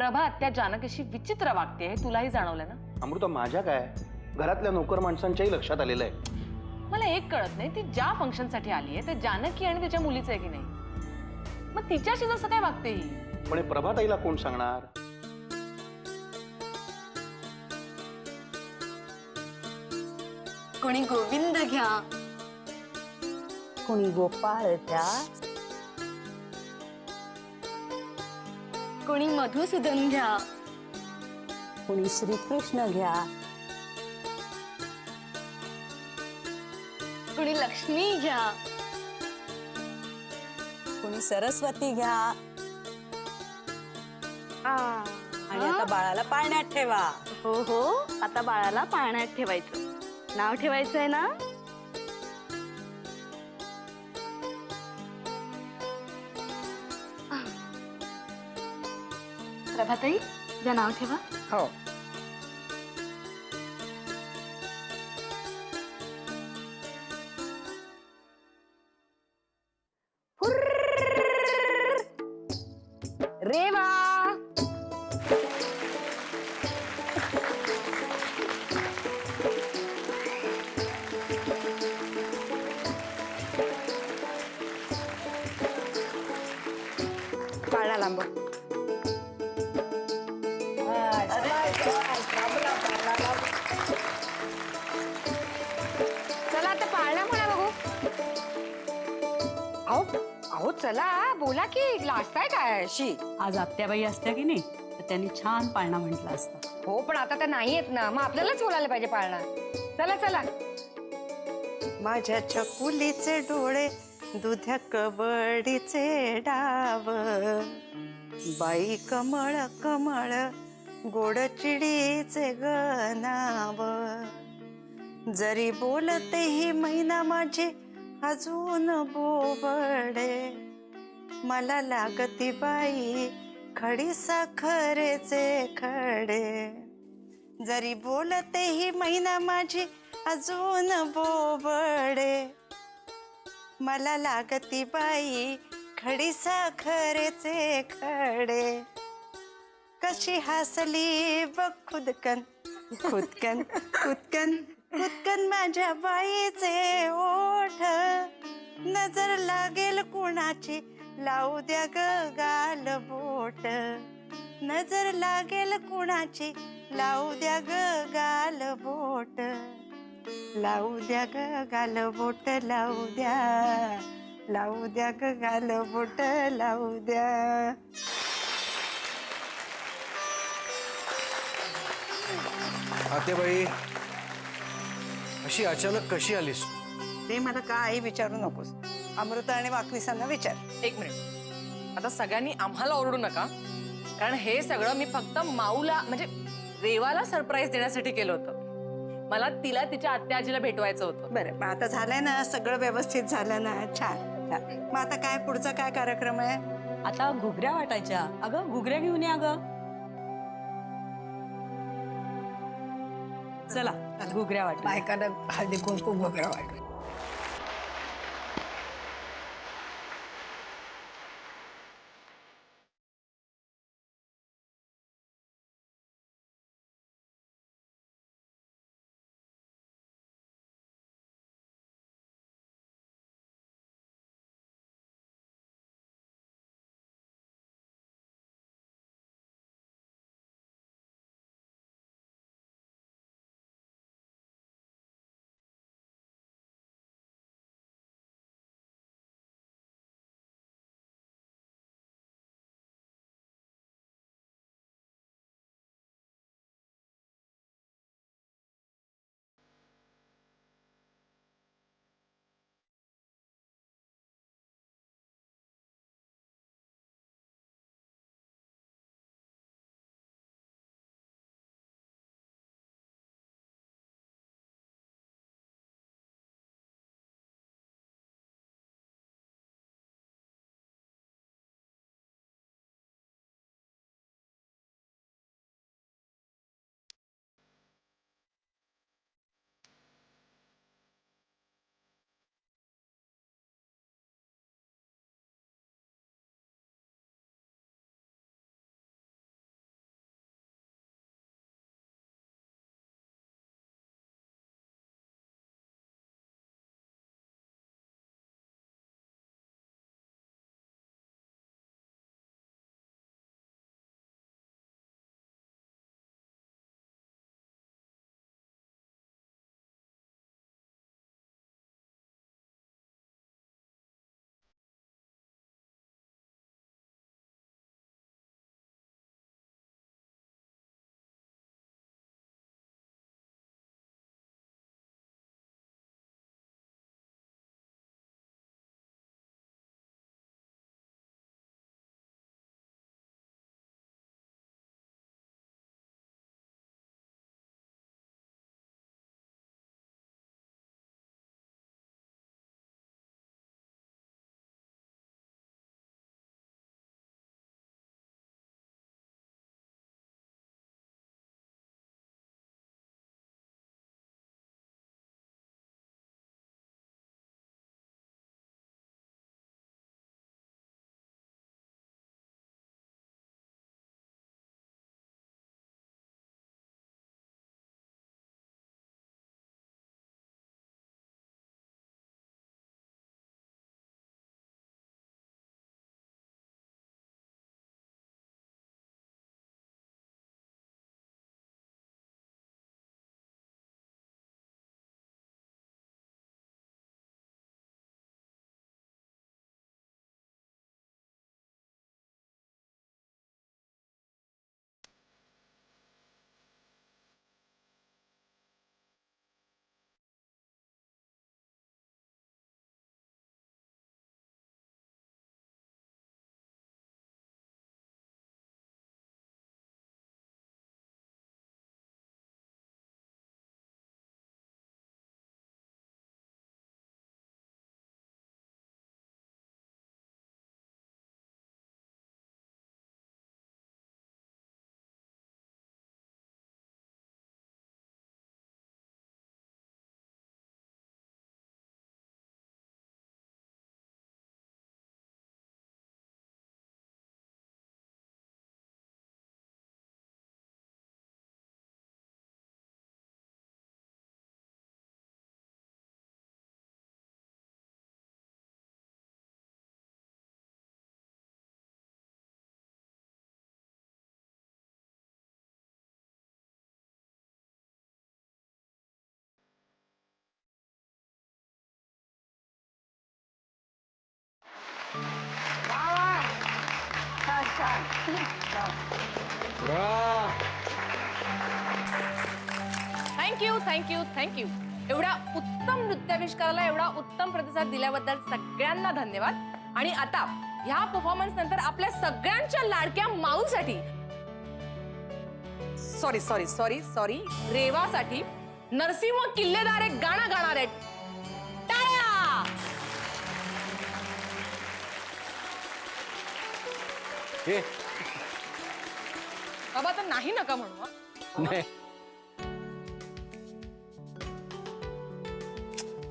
प्रभा आत्या जानकीशी विचित्र वागते हे तुलाही जाणवलं ना? अमृता माझ्या काय घरातल्या नोकर माणसांच्याही लक्षात आलेलं आहे. मला एक कळत नाही, ती ज्या फंक्शन साठी आली आहे ते जानकी आणि तिच्या मुलीचं आहे की नाही? मग तिच्याशी जसं काय वागते ही? पण हे प्रभाताईला कोण सांगणार? कोणी गोविंद घ्या, कोणी गोपाळ द्या, कोणी मधुसूदन घ्या, कोणी श्रीकृष्ण घ्या, कोणी लक्ष्मी घ्या, कोणी सरस्वती घ्या आणि आता बाळाला पाळण्यात ठेवा. हो हो, आता बाळाला पाळण्यात ठेवायचं. नाव ठेवायचंय ना? प्रभाताई, द्या नाव ठेवा. हो. रेवा पाळणा लांब. चला आता पाळणा म्हणा बघू. अहो अहो चला बोला की लाजताय काय अशी? आज आत्याबाई असत्या की नाही तर त्यांनी छान पाळणा म्हटला असता. हो पण आता त्या नाही येत ना, मग आपल्यालाच बोलायला पाहिजे पाळणा. चला चला. माझ्या चकुलीचे डोळे दुध्या कबडीचे डाव, बाई कमळ कमळ गोड चिडीचे गनाव, जरी बोलते ही मैना माझी अजून बोबडे, मला लागती बाई खडी साखरेचे खडे, जरी बोलते ही मैना माझी अजून बोबडे, मला लागती बाई खडी साखरेचे खडे, कशी हसली बघ खुदकन खुदकन खुदकन खुदकन माझ्या बाईचे ओठ, नजर लागेल कुणाची लावू द्या ग गाल बोट, नजर लागेल कुणाची लावू द्या ग गाल बोट, लावू द्या ग गाल बोट, लावू द्या ग गाल बोट, लावू द्या. आतेबाई अशी अचानक कशी आलीस? ते मला काही विचारू नकोस, अमृता आणि वाकनिसांना विचार. एक मिनिट, आता सगळ्यांनी आम्हाला ओरडू नका, कारण हे सगळं मी फक्त माऊला म्हणजे रेवाला सरप्राईज देण्यासाठी केलं होतं. मला तिला तिच्या आत्या आजीला भेटवायचं होतं. बरं मग आता झालंय ना, सगळं व्यवस्थित झालं ना, छान छान. मग आता काय पुढचा काय कार्यक्रम आहे? आता घुगऱ्या वाटायच्या. अगं घुगऱ्या घेऊन या अगं. चला घुगऱ्या वाट. बायकांना हळदी कुंकू वगैरे वाटत. Thank you thank you thank you. एवढ्या उत्तम नृत्याविष्काराला एवढा उत्तम प्रतिसाद दिल्याबद्दल सगळ्यांना धन्यवाद. आणि आता ह्या परफॉर्मन्स नंतर आपल्या सगळ्यांच्या लाडक्या माऊसाठी सॉरी सॉरी सॉरी सॉरी रेवासाठी नरसिंह किल्लेदार एक गाणं गाणार आहेत. टाळ्या. ए, बाबा तर नाही नका म्हणू हं. नाही.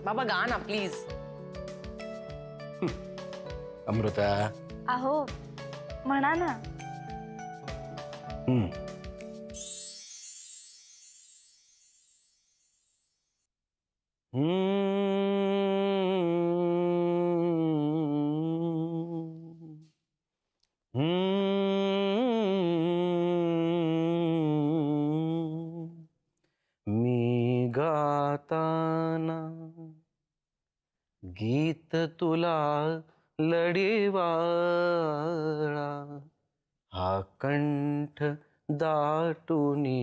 बाबा गा ना प्लीज. अमृता. अहो म्हणा ना. हम्म. मी गाताना गीत तुला लढीवाळा हा कंठ दाटूनी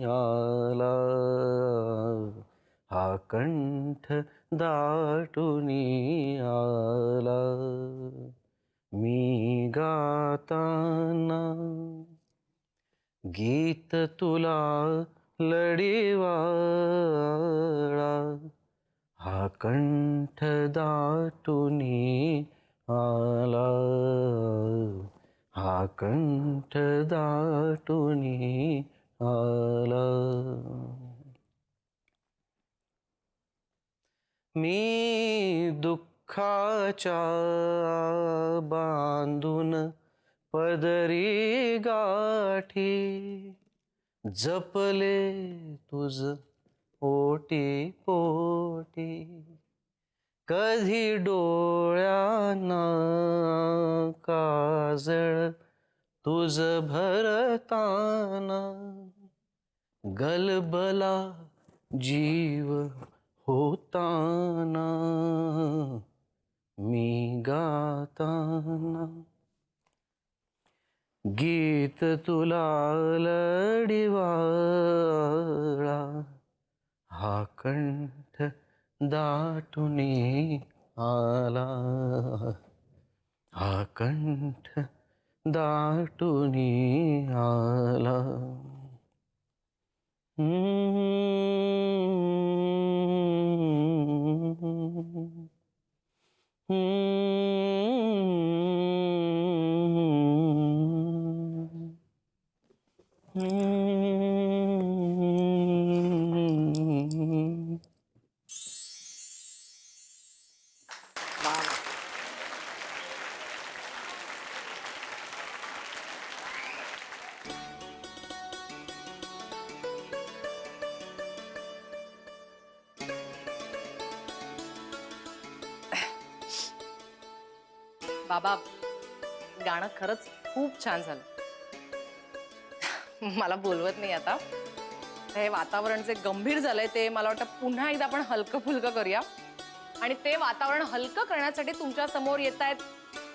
आला हा कंठ दाटूनी आला मी गाताना गीत तुला लढीवाळा हा कंठ दाटूनी आला हा कंठ दाटूनी आला. मी दुःखाच्या बांधून पदरी गाठी जपले तुझ ओटी पोटी कधी डोळ्यांना काजळ तुझ भरताना गलबला जीव होताना मी गाताना गीत तुला लढीवाळा हा कंठ दाटूनी आला हा कंठ दाटूनी आला. बाबा गाणं खरंच खूप छान झालं. मला बोलवत नाही आता. हे वातावरण जे गंभीर झालंय ते मला वाटतं पुन्हा एकदा आपण हलकं फुलकं करूया. आणि ते वातावरण हलकं करण्यासाठी तुमच्या समोर येत आहेत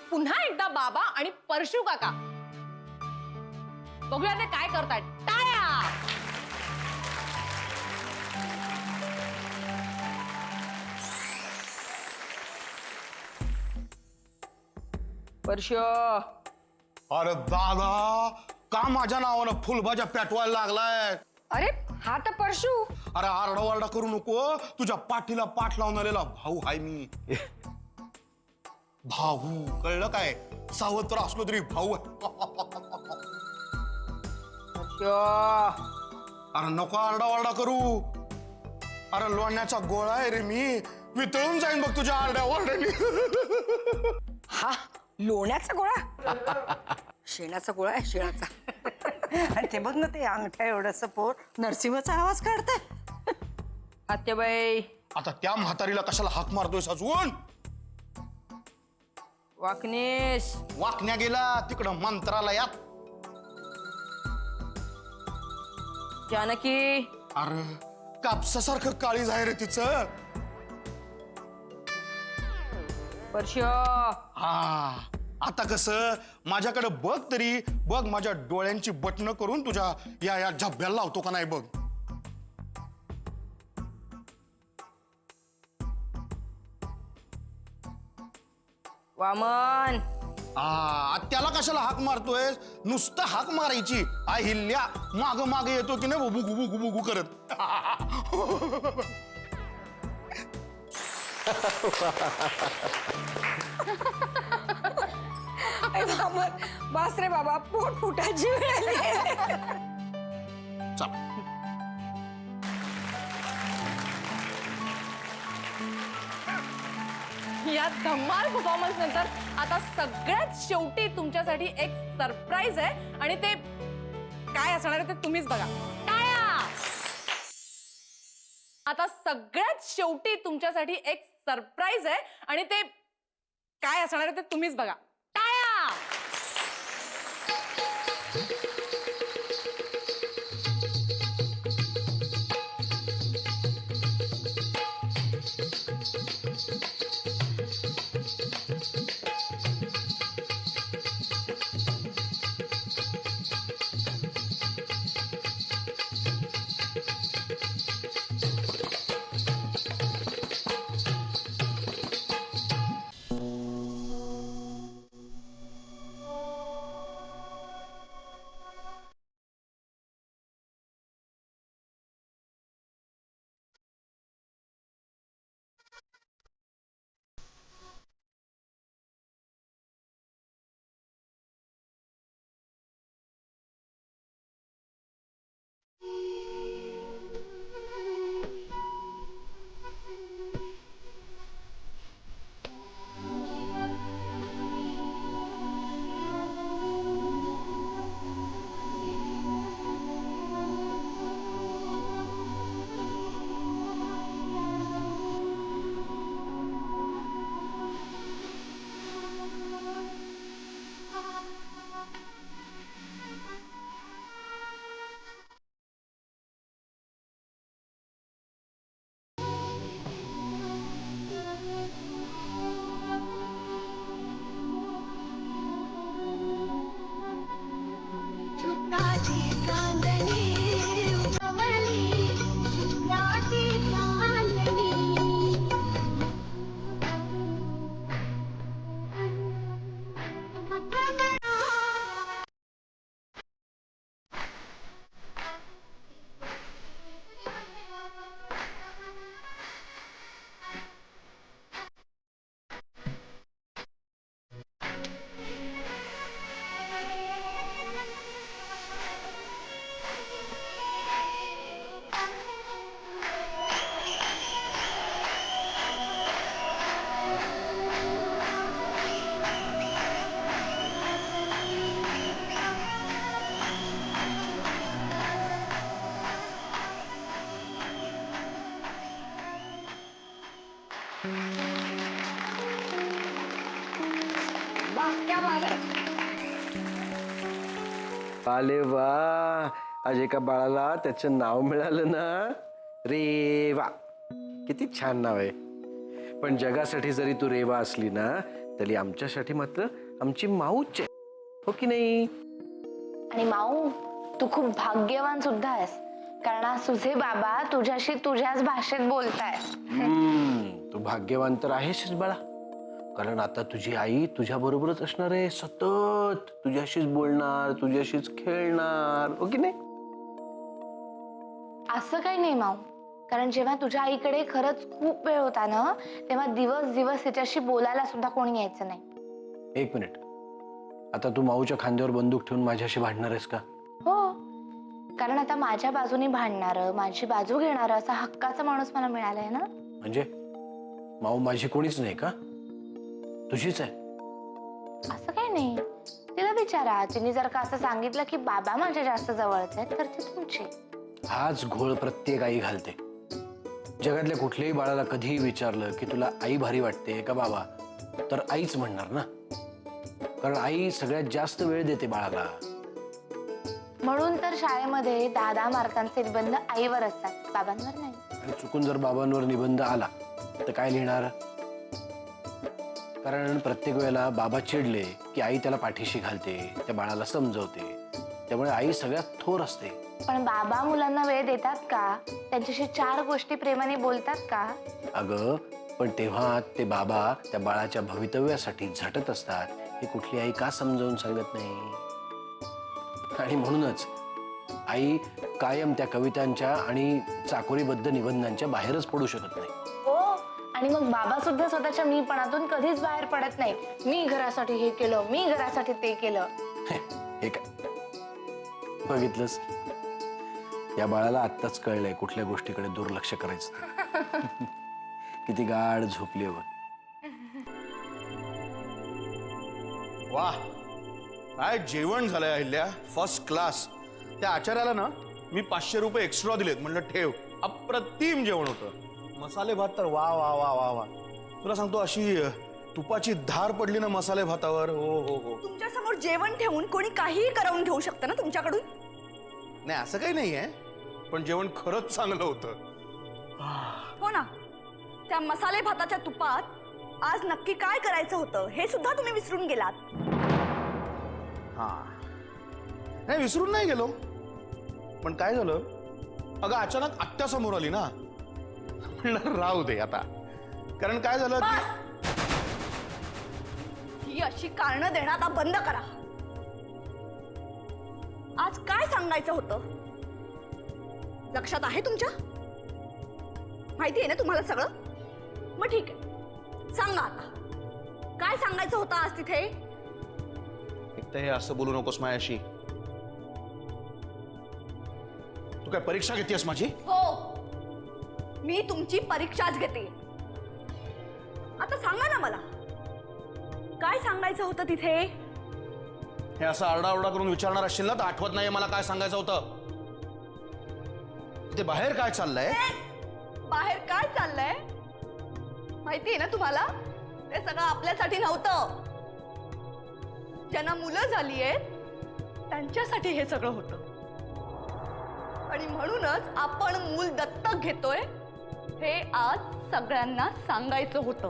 पुन्हा एकदा बाबा आणि परशू काका. बघूया ते काय करतायत. टाळ्या. परशू. अरे दादा का माझ्या नावानं फुलभाज्या पेटवायला लागलाय. अरे हा तर परशू. अरे आरडावारडा करू नको. तुझ्या पाठीला पाठ लावून आलेला भाऊ हाय मी. भाऊ कळलं काय. सावत्र असलो तरी भाऊ आहे. अरे नको आरडावारडा करू. अरे लोण्याचा गोळा आहे रे मी. वितळून जाईन बघ तुझ्या आरड्यावारड्याने. हा लोण्याचा गोळा. शेणाचा गोळा आहे शेणाचा. आणि ते बघ ना ते अंगठ्या एवढंस पोर नरसिंहाचा आवाज काढतंय. आत्याबाई आता त्या म्हातारीला कशाला हाक मारतोय अजून. वाकनेश. वाकण्या गेला तिकडं मंत्रालयात. जानकी. अरे कापसासारखं काळीज आहे रे तिचं. परशू. हा आता कसं माझ्याकडे बघ तरी, बघ माझ्या डोळ्यांची बटणं करून तुझ्या या झब्याला लावतो का नाही बघ. वामन त्याला कशाला हाक मारतोय? नुसतं हाक मारायची. हिल्ल्या माग माग येतो की नाही बुगू बुगू बुगू करत. बास रे बाबा, पोट फुटायची वेळ आली. चल. या धमाल परफॉर्मन्स नंतर आता सगळ्यात शेवटी तुमच्यासाठी एक सरप्राईज आहे आणि ते काय असणार आहे ते तुम्हीच बघा. टाळ्या. आता सगळ्यात शेवटी तुमच्यासाठी एक सरप्राईज आहे आणि ते काय असणार आहे ते तुम्हीच बघा. टाळ्या. आले वा, आज एका बाळाला त्याचं नाव मिळालं ना. रेवा, किती छान नाव आहे. पण जगासाठी जरी तू रेवा असली ना तरी आमच्यासाठी मात्र आमची माऊच आहे, हो की नाही? आणि माऊ, तू खूप भाग्यवान सुद्धा आहेस, कारण आज तुझे बाबा तुझ्याशी तुझ्याच भाषेत बोलताय. तू भाग्यवान तर आहेस बाळा, कारण आता तुझी आई तुझ्या बरोबरच असणार आहे, सतत तुझ्याशीच बोलणार, तुझ्याशीच खेळणार, हो की नाही? असं काही नाही माऊ, कारण जेव्हा तुझ्या आईकडे खरंच खूप वेळ होता ना, तेव्हा दिवस दिवस तिच्याशी बोलायला सुद्धा कोणी यायचं नाही. एक मिनिट, आता तू माऊच्या खांद्यावर बंदूक ठेवून माझ्याशी भांडणार आहेस का? हो, कारण आता माझ्या बाजूने भांडणारं, माझी बाजू घेणारं असा हक्काचा माणूस मला मिळालाय ना. म्हणजे माऊ माझी कोणीच नाही का? तुझीच आहे? असं काही नाही, तिला विचारा. तिने जर का असं सांगितलं की बाबा माझ्या जास्त जवळचे आहेत तर ती तुमची. हाच घोळ प्रत्येक आई घालते. जगातल्या कुठल्याही बाळाला कधीही विचारलं की तुला आई भारी वाटते का बाबा, तर आईच म्हणणार ना, कारण आई सगळ्यात जास्त वेळ देते बाळाला. म्हणून तर शाळेमध्ये 10-10 मार्कांचे निबंध आईवर असतात, बाबांवर नाही. आणि चुकून जर बाबांवर निबंध आला तर काय लिहिणार? कारण प्रत्येक वेळेला बाबा चिडले की आई त्याला पाठीशी घालते, त्या बाळाला समजवते. त्यामुळे आई सगळ्यात थोर असते. पण बाबा मुलांना वेळ देतात का? त्यांच्याशी 4 गोष्टी प्रेमाने बोलतात का? अगं पण तेव्हा ते बाबा त्या बाळाच्या भवितव्यासाठी झटत असतात. हे कुठली आई का समजावून सांगत नाही? आणि म्हणूनच आई कायम त्या कवितांच्या आणि चाकोरीबद्ध निबंधांच्या बाहेरच पडू शकत नाही. हो, आणि मग बाबा सुद्धा स्वतःच्या मीपणातून कधीच बाहेर पडत नाही. मी घरासाठी हे केलं, मी घरासाठी ते केलं. हे काय बघितलंस? या बाळाला आत्ताच कळलंय कुठल्या गोष्टीकडे दुर्लक्ष करायचं. किती गाढ झोपली बघ. वा, काय जेवण झालंय अहिल्या, फर्स्ट क्लास. त्या आचार्याला ना मी 500 रुपये एक्स्ट्रा दिलेत, म्हणलं ठेव. अप्रतिम जेवण होतं. मसाले भात तर वा वा वा वा वा. तुला सांगतो अशी तुपाची धार पडली ना मसाले भातावर. हो हो हो. तुमच्या समोर जेवण ठेवून कोणी काहीही करवून घेऊ शकतं ना तुमच्याकडून? नाही असं काही नाहीये, पण जेवण खरंच चांगलं होतं. हो ना. त्या मसाले भाताच्या तुपात आज नक्की काय करायचं होतं हे सुद्धा तुम्ही विसरून गेलात. हा, नाही विसरून नाही गेलो, पण काय झालं, अगं अचानक आत्या समोर आली ना, म्हणलं राहू दे आता. कारण काय झालं की ही अशी कारणं देणं आता बंद करा. आज काय सांगायचं होतं लक्षात आहे तुमच्या? माहिती आहे ना तुम्हाला सगळं? मग ठीक आहे, सांगा आता काय सांगायचं होतं आज तिथे. एक तर हे असं बोलू नकोस माझ्याशी. तू काय परीक्षा घेतेस माझी? हो, मी तुमची परीक्षाच घेते. आता सांगा ना मला काय सांगायचं होतं तिथे. हे असं आरडाओरडा करून विचारणार असशील ना तर आठवत नाहीये मला काय सांगायचं होतं. ते बाहेर काय चाललंय? बाहेर काय चाललंय माहिती आहे ना तुम्हाला? ते सगळं आपल्यासाठी नव्हतं. ज्यांना मुलं झाली आहेत त्यांच्यासाठी हे सगळं होतं. आणि म्हणूनच आपण मूल दत्तक घेतोय हे आज सगळ्यांना सांगायचं होतं.